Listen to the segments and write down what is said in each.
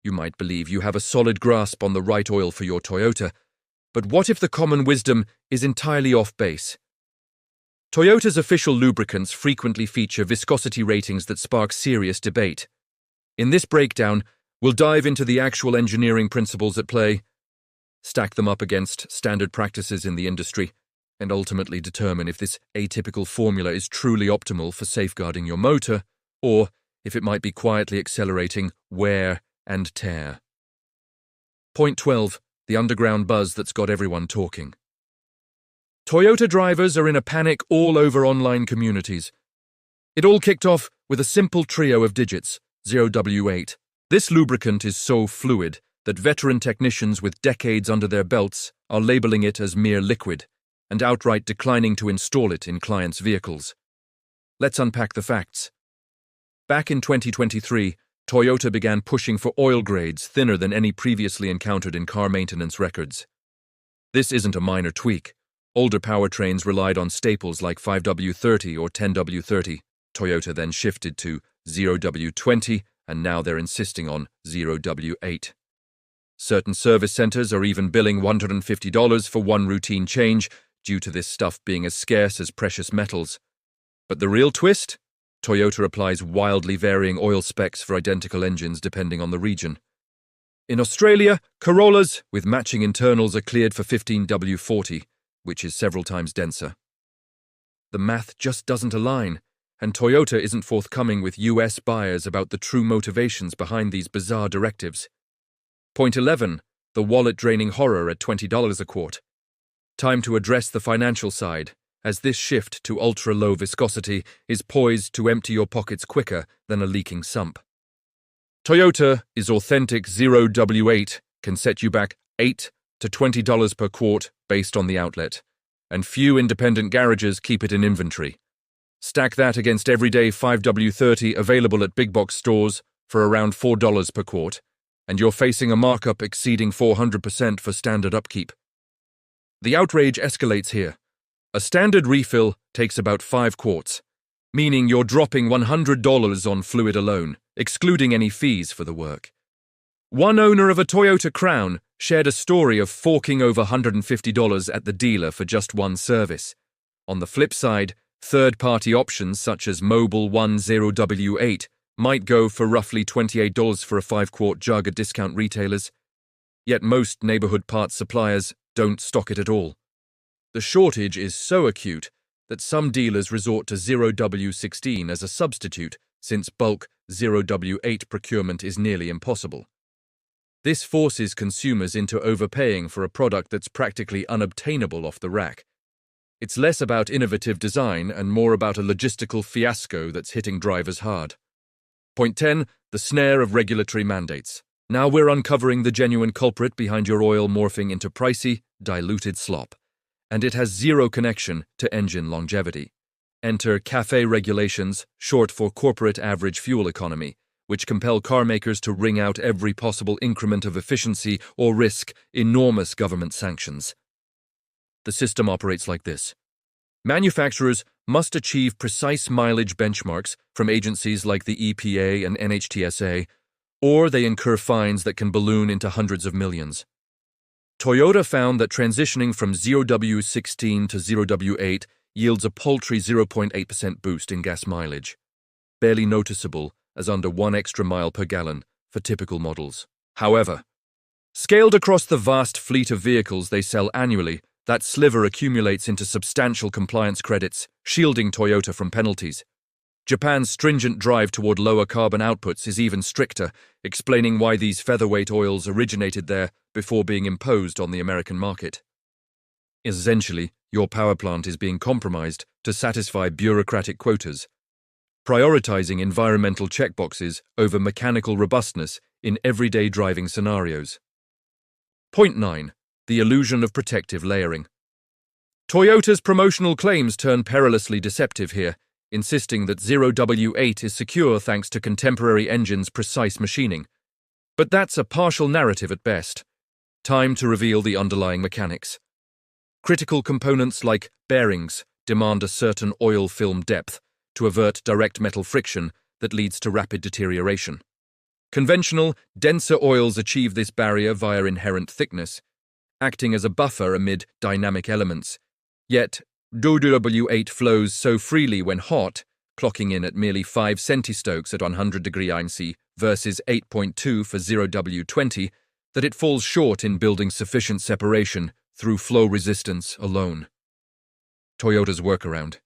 You might believe you have a solid grasp on the right oil for your Toyota, but what if the common wisdom is entirely off base? Toyota's official lubricants frequently feature viscosity ratings that spark serious debate. In this breakdown, we'll dive into the actual engineering principles at play, stack them up against standard practices in the industry, and ultimately determine if this atypical formula is truly optimal for safeguarding your motor, or if it might be quietly accelerating wear and tear. Point 12. The underground buzz that's got everyone talking. Toyota drivers are in a panic all over online communities. It all kicked off with a simple trio of digits, 0W8. This lubricant is so fluid that veteran technicians with decades under their belts are labeling it as mere liquid and outright declining to install it in clients' vehicles. Let's unpack the facts. Back in 2023, Toyota began pushing for oil grades thinner than any previously encountered in car maintenance records. This isn't a minor tweak. Older powertrains relied on staples like 5W30 or 10W30. Toyota then shifted to 0W20, and now they're insisting on 0W8. Certain service centers are even billing $150 for one routine change due to this stuff being as scarce as precious metals. But the real twist? Toyota applies wildly varying oil specs for identical engines depending on the region. In Australia, Corollas with matching internals are cleared for 15W40, which is several times denser. The math just doesn't align, and Toyota isn't forthcoming with US buyers about the true motivations behind these bizarre directives. Point 11. The wallet-draining horror at $20 a quart. Time to address the financial side, as this shift to ultra-low viscosity is poised to empty your pockets quicker than a leaking sump. Toyota is authentic 0W8 can set you back $8 to $20 per quart based on the outlet, and few independent garages keep it in inventory. Stack that against everyday 5W30 available at big box stores for around $4 per quart, and you're facing a markup exceeding 400% for standard upkeep. The outrage escalates here. A standard refill takes about 5 quarts, meaning you're dropping $100 on fluid alone, excluding any fees for the work. One owner of a Toyota Crown shared a story of forking over $150 at the dealer for just one service. On the flip side, third-party options such as Mobil 10W8 might go for roughly $28 for a 5-quart jug at discount retailers, yet most neighborhood parts suppliers don't stock it at all. The shortage is so acute that some dealers resort to 0W16 as a substitute, since bulk 0W8 procurement is nearly impossible. This forces consumers into overpaying for a product that's practically unobtainable off the rack. It's less about innovative design and more about a logistical fiasco that's hitting drivers hard. Point 10. The snare of regulatory mandates. Now we're uncovering the genuine culprit behind your oil morphing into pricey, diluted slop. And it has zero connection to engine longevity. Enter CAFE regulations, short for Corporate Average Fuel Economy, which compel car makers to wring out every possible increment of efficiency or risk enormous government sanctions. The system operates like this. Manufacturers must achieve precise mileage benchmarks from agencies like the EPA and NHTSA, or they incur fines that can balloon into hundreds of millions. Toyota found that transitioning from 0W16 to 0W8 yields a paltry 0.8% boost in gas mileage, barely noticeable as under 1 extra mile per gallon for typical models. However, scaled across the vast fleet of vehicles they sell annually, that sliver accumulates into substantial compliance credits, shielding Toyota from penalties. Japan's stringent drive toward lower carbon outputs is even stricter, explaining why these featherweight oils originated there before being imposed on the American market. Essentially, your power plant is being compromised to satisfy bureaucratic quotas, prioritizing environmental checkboxes over mechanical robustness in everyday driving scenarios. Point 9. The illusion of protective layering. Toyota's promotional claims turn perilously deceptive here, insisting that 0W8 is secure thanks to contemporary engines' precise machining. But that's a partial narrative at best. Time to reveal the underlying mechanics. Critical components like bearings demand a certain oil film depth to avert direct metal friction that leads to rapid deterioration. Conventional, denser oils achieve this barrier via inherent thickness, acting as a buffer amid dynamic elements. Yet, DW8 flows so freely when hot, clocking in at merely 5 centistokes at 100 degrees C versus 8.2 for 0W20, that it falls short in building sufficient separation through flow resistance alone. Toyota's workaround: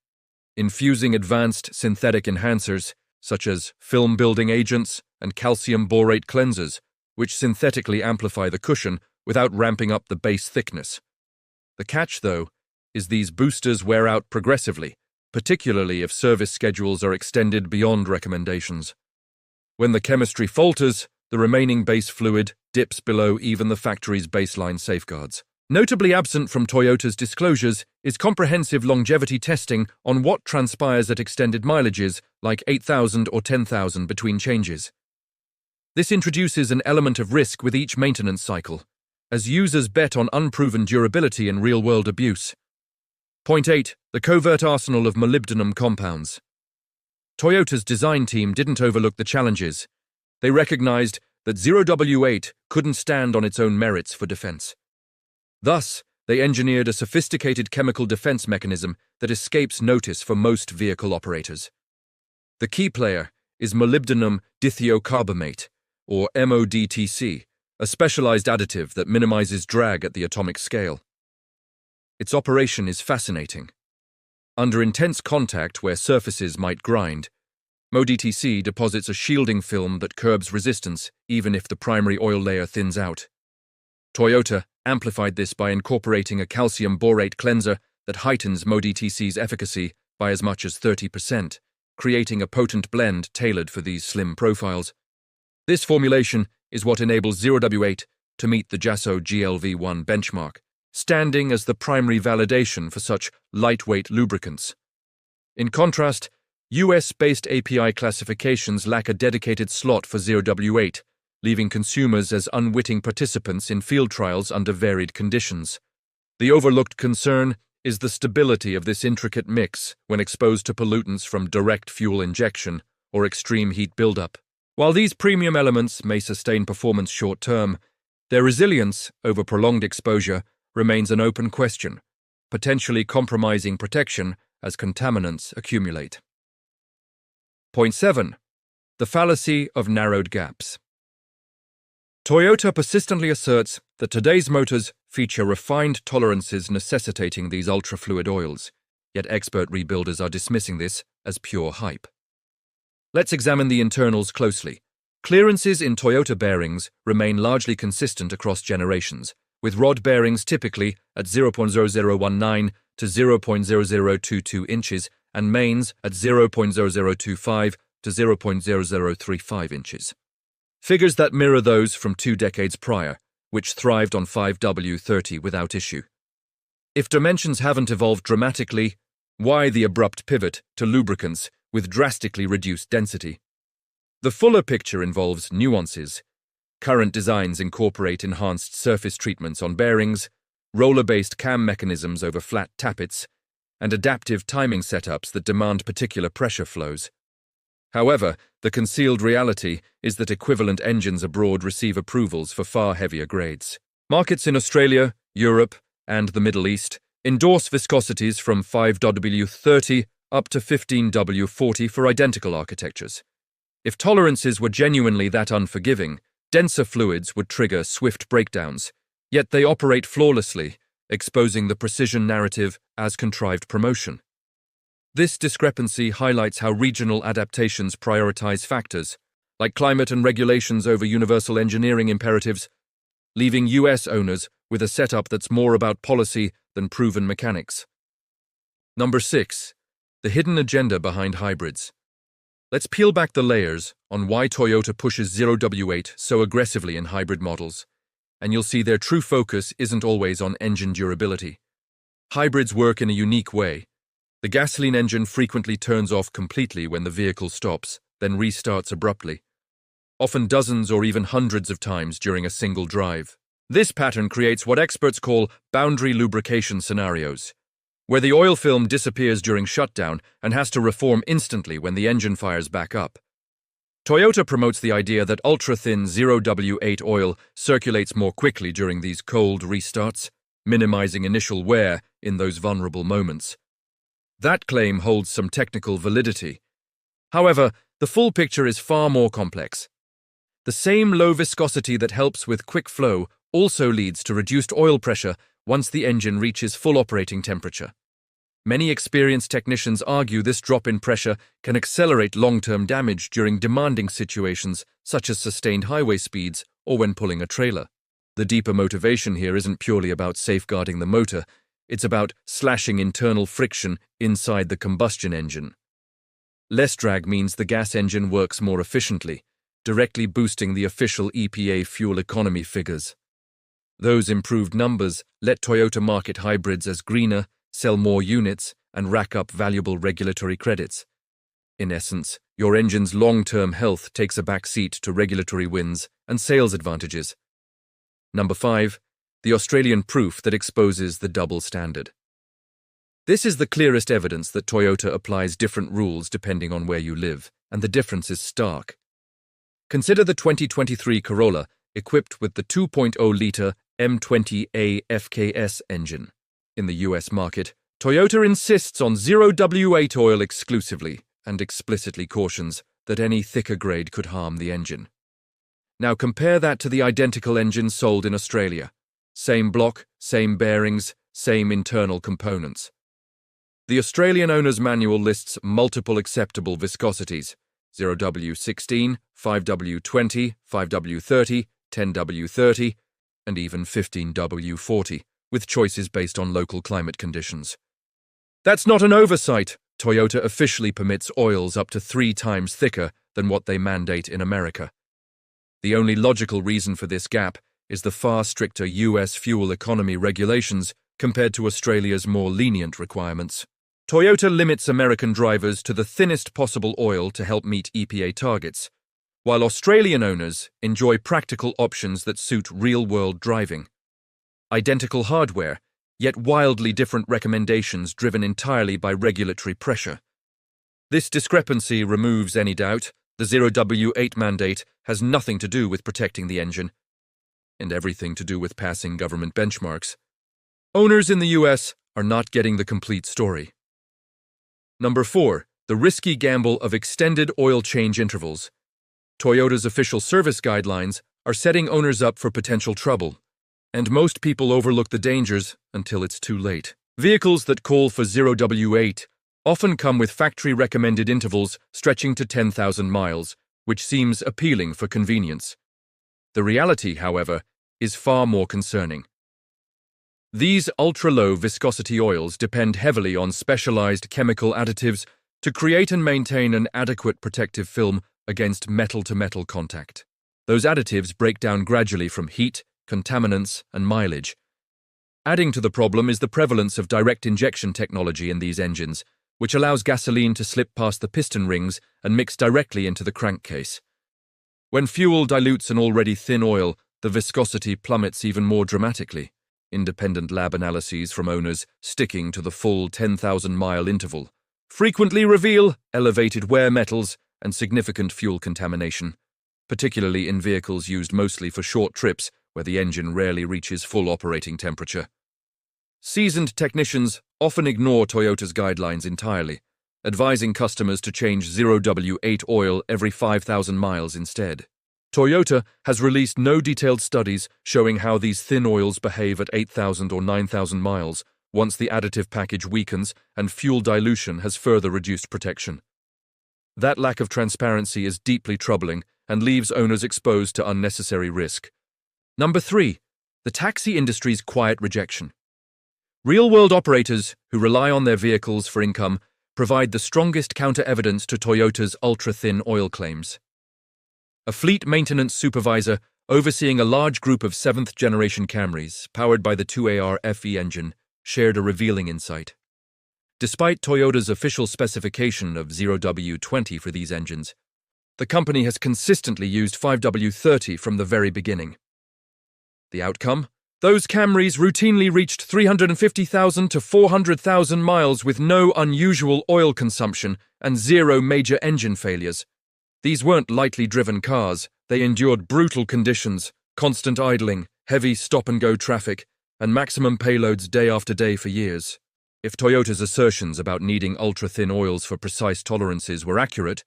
infusing advanced synthetic enhancers, such as film-building agents and calcium borate cleansers, which synthetically amplify the cushion without ramping up the base thickness. The catch, though, is these boosters wear out progressively, particularly if service schedules are extended beyond recommendations. When the chemistry falters, the remaining base fluid dips below even the factory's baseline safeguards. Notably absent from Toyota's disclosures is comprehensive longevity testing on what transpires at extended mileages like 8,000 or 10,000 between changes. This introduces an element of risk with each maintenance cycle, as users bet on unproven durability and real-world abuse. Point 8. The covert arsenal of molybdenum compounds. Toyota's design team didn't overlook the challenges. They recognized that 0W8 couldn't stand on its own merits for defense. Thus, they engineered a sophisticated chemical defense mechanism that escapes notice for most vehicle operators. The key player is molybdenum dithiocarbamate, or MODTC, a specialized additive that minimizes drag at the atomic scale. Its operation is fascinating. Under intense contact where surfaces might grind, MODTC deposits a shielding film that curbs resistance even if the primary oil layer thins out. Toyota amplified this by incorporating a calcium borate cleanser that heightens MODTC's efficacy by as much as 30%, creating a potent blend tailored for these slim profiles. This formulation is what enables 0W8 to meet the JASO GLV1 benchmark, standing as the primary validation for such lightweight lubricants. In contrast, US-based API classifications lack a dedicated slot for 0W8, leaving consumers as unwitting participants in field trials under varied conditions. The overlooked concern is the stability of this intricate mix when exposed to pollutants from direct fuel injection or extreme heat buildup. While these premium elements may sustain performance short-term, their resilience over prolonged exposure remains an open question, potentially compromising protection as contaminants accumulate. Point 7. The fallacy of narrowed gaps. Toyota persistently asserts that today's motors feature refined tolerances necessitating these ultra-fluid oils, yet expert rebuilders are dismissing this as pure hype. Let's examine the internals closely. Clearances in Toyota bearings remain largely consistent across generations, with rod bearings typically at 0.0019 to 0.0022 inches and mains at 0.0025 to 0.0035 inches. Figures that mirror those from 2 decades prior, which thrived on 5W30 without issue. If dimensions haven't evolved dramatically, why the abrupt pivot to lubricants with drastically reduced density? The fuller picture involves nuances. Current designs incorporate enhanced surface treatments on bearings, roller-based cam mechanisms over flat tappets, and adaptive timing setups that demand particular pressure flows. However, the concealed reality is that equivalent engines abroad receive approvals for far heavier grades. Markets in Australia, Europe, and the Middle East endorse viscosities from 5W30 up to 15W40 for identical architectures. If tolerances were genuinely that unforgiving, denser fluids would trigger swift breakdowns, yet they operate flawlessly, exposing the precision narrative as contrived promotion. This discrepancy highlights how regional adaptations prioritize factors, like climate and regulations over universal engineering imperatives, leaving US owners with a setup that's more about policy than proven mechanics. Number 6. The hidden agenda behind hybrids. Let's peel back the layers on why Toyota pushes 0W8 so aggressively in hybrid models, and you'll see their true focus isn't always on engine durability. Hybrids work in a unique way. The gasoline engine frequently turns off completely when the vehicle stops, then restarts abruptly, often dozens or even hundreds of times during a single drive. This pattern creates what experts call boundary lubrication scenarios, where the oil film disappears during shutdown and has to reform instantly when the engine fires back up. Toyota promotes the idea that ultra-thin 0W8 oil circulates more quickly during these cold restarts, minimizing initial wear in those vulnerable moments. That claim holds some technical validity. However, the full picture is far more complex. The same low viscosity that helps with quick flow also leads to reduced oil pressure once the engine reaches full operating temperature. Many experienced technicians argue this drop in pressure can accelerate long-term damage during demanding situations such as sustained highway speeds or when pulling a trailer. The deeper motivation here isn't purely about safeguarding the motor, it's about slashing internal friction inside the combustion engine. Less drag means the gas engine works more efficiently, directly boosting the official EPA fuel economy figures. Those improved numbers let Toyota market hybrids as greener, sell more units, and rack up valuable regulatory credits. In essence, your engine's long-term health takes a back seat to regulatory wins and sales advantages. Number 5. The Australian proof that exposes the double standard. This is the clearest evidence that Toyota applies different rules depending on where you live, and the difference is stark. Consider the 2023 Corolla, equipped with the 2.0-litre M20A FKS engine. In the US market, Toyota insists on 0W8 oil exclusively and explicitly cautions that any thicker grade could harm the engine. Now compare that to the identical engine sold in Australia. Same block, same bearings, same internal components. The Australian owner's manual lists multiple acceptable viscosities: 0W16, 5W20, 5W30, 10W30, and even 15W40, with choices based on local climate conditions. That's not an oversight. Toyota officially permits oils up to 3 times thicker than what they mandate in America. The only logical reason for this gap is the far stricter US fuel economy regulations compared to Australia's more lenient requirements. Toyota limits American drivers to the thinnest possible oil to help meet EPA targets, while Australian owners enjoy practical options that suit real-world driving. Identical hardware, yet wildly different recommendations driven entirely by regulatory pressure. This discrepancy removes any doubt. The 0W8 mandate has nothing to do with protecting the engine, and everything to do with passing government benchmarks. Owners in the US are not getting the complete story. Number 4. The risky gamble of extended oil change intervals. Toyota's official service guidelines are setting owners up for potential trouble, and most people overlook the dangers until it's too late. Vehicles that call for 0W8 often come with factory-recommended intervals stretching to 10,000 miles, which seems appealing for convenience. The reality, however, is far more concerning. These ultra-low viscosity oils depend heavily on specialized chemical additives to create and maintain an adequate protective film against metal-to-metal contact. Those additives break down gradually from heat, contaminants, and mileage. Adding to the problem is the prevalence of direct injection technology in these engines, which allows gasoline to slip past the piston rings and mix directly into the crankcase. When fuel dilutes an already thin oil, the viscosity plummets even more dramatically. Independent lab analyses from owners sticking to the full 10,000-mile interval frequently reveal elevated wear metals and significant fuel contamination, particularly in vehicles used mostly for short trips where the engine rarely reaches full operating temperature. Seasoned technicians often ignore Toyota's guidelines entirely, advising customers to change 0W8 oil every 5,000 miles instead. Toyota has released no detailed studies showing how these thin oils behave at 8,000 or 9,000 miles once the additive package weakens and fuel dilution has further reduced protection. That lack of transparency is deeply troubling and leaves owners exposed to unnecessary risk. Number 3. The taxi industry's quiet rejection. Real-world operators who rely on their vehicles for income provide the strongest counter-evidence to Toyota's ultra-thin oil claims. A fleet maintenance supervisor overseeing a large group of 7th-generation Camrys powered by the 2AR FE engine shared a revealing insight. Despite Toyota's official specification of 0W20 for these engines, the company has consistently used 5W30 from the very beginning. The outcome? Those Camrys routinely reached 350,000 to 400,000 miles with no unusual oil consumption and 0 major engine failures. These weren't lightly driven cars. They endured brutal conditions, constant idling, heavy stop-and-go traffic, and maximum payloads day after day for years. If Toyota's assertions about needing ultra-thin oils for precise tolerances were accurate,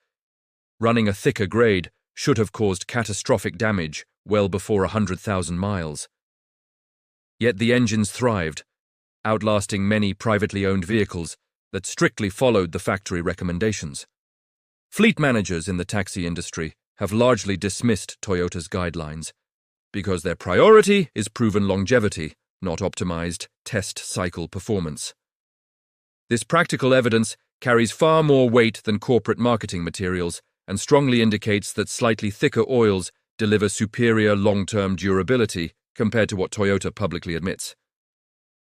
running a thicker grade should have caused catastrophic damage well before 100,000 miles. Yet the engines thrived, outlasting many privately owned vehicles that strictly followed the factory recommendations. Fleet managers in the taxi industry have largely dismissed Toyota's guidelines because their priority is proven longevity, not optimized test cycle performance. This practical evidence carries far more weight than corporate marketing materials and strongly indicates that slightly thicker oils deliver superior long-term durability compared to what Toyota publicly admits.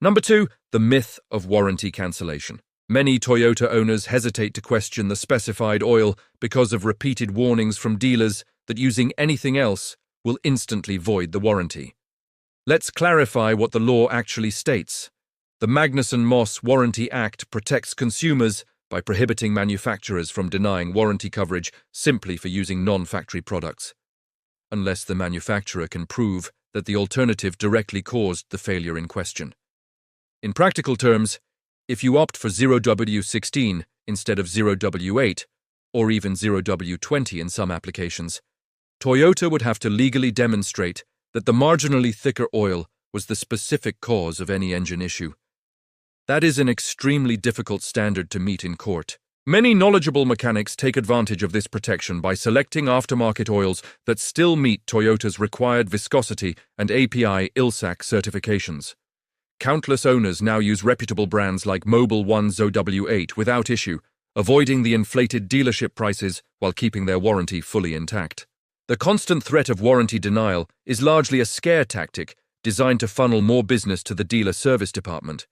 Number 2, the myth of warranty cancellation. Many Toyota owners hesitate to question the specified oil because of repeated warnings from dealers that using anything else will instantly void the warranty. Let's clarify what the law actually states. The Magnuson-Moss Warranty Act protects consumers by prohibiting manufacturers from denying warranty coverage simply for using non-factory products, unless the manufacturer can prove that the alternative directly caused the failure in question. In practical terms, if you opt for 0W16 instead of 0W8, or even 0W20 in some applications, Toyota would have to legally demonstrate that the marginally thicker oil was the specific cause of any engine issue. That is an extremely difficult standard to meet in court. Many knowledgeable mechanics take advantage of this protection by selecting aftermarket oils that still meet Toyota's required viscosity and API ILSAC certifications. Countless owners now use reputable brands like Mobil 1's OW8 without issue, avoiding the inflated dealership prices while keeping their warranty fully intact. The constant threat of warranty denial is largely a scare tactic designed to funnel more business to the dealer service department.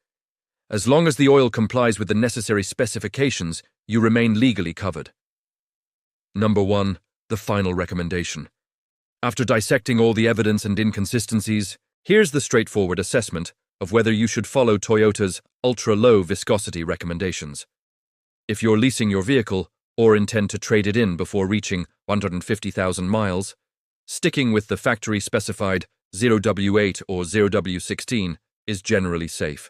As long as the oil complies with the necessary specifications, you remain legally covered. Number 1, the final recommendation. After dissecting all the evidence and inconsistencies, here's the straightforward assessment of whether you should follow Toyota's ultra-low viscosity recommendations. If you're leasing your vehicle or intend to trade it in before reaching 150,000 miles, sticking with the factory-specified 0W8 or 0W16 is generally safe.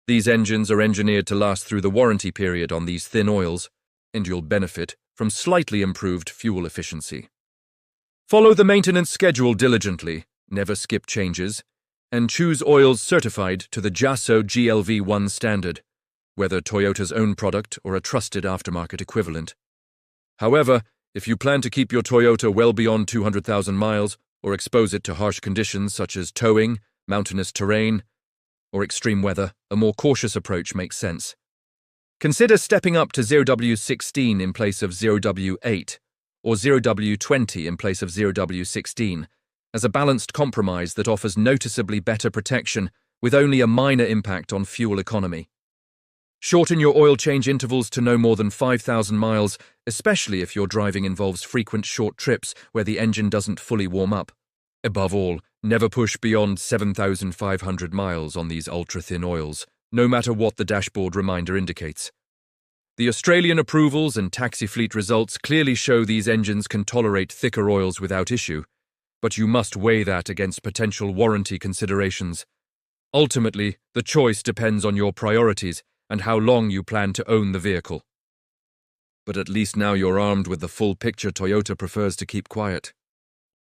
These engines are engineered to last through the warranty period on these thin oils, and you'll benefit from slightly improved fuel efficiency. Follow the maintenance schedule diligently, never skip changes, and choose oils certified to the JASO GLV1 standard, whether Toyota's own product or a trusted aftermarket equivalent. However, if you plan to keep your Toyota well beyond 200,000 miles or expose it to harsh conditions such as towing, mountainous terrain, or extreme weather, a more cautious approach makes sense. Consider stepping up to 0W16 in place of 0W8 or 0W20 in place of 0W16 as a balanced compromise that offers noticeably better protection with only a minor impact on fuel economy. Shorten your oil change intervals to no more than 5,000 miles, especially if your driving involves frequent short trips where the engine doesn't fully warm up. Above all, never push beyond 7,500 miles on these ultra-thin oils, no matter what the dashboard reminder indicates. The Australian approvals and taxi fleet results clearly show these engines can tolerate thicker oils without issue, but you must weigh that against potential warranty considerations. Ultimately, the choice depends on your priorities and how long you plan to own the vehicle. But at least now you're armed with the full picture. Toyota prefers to keep quiet.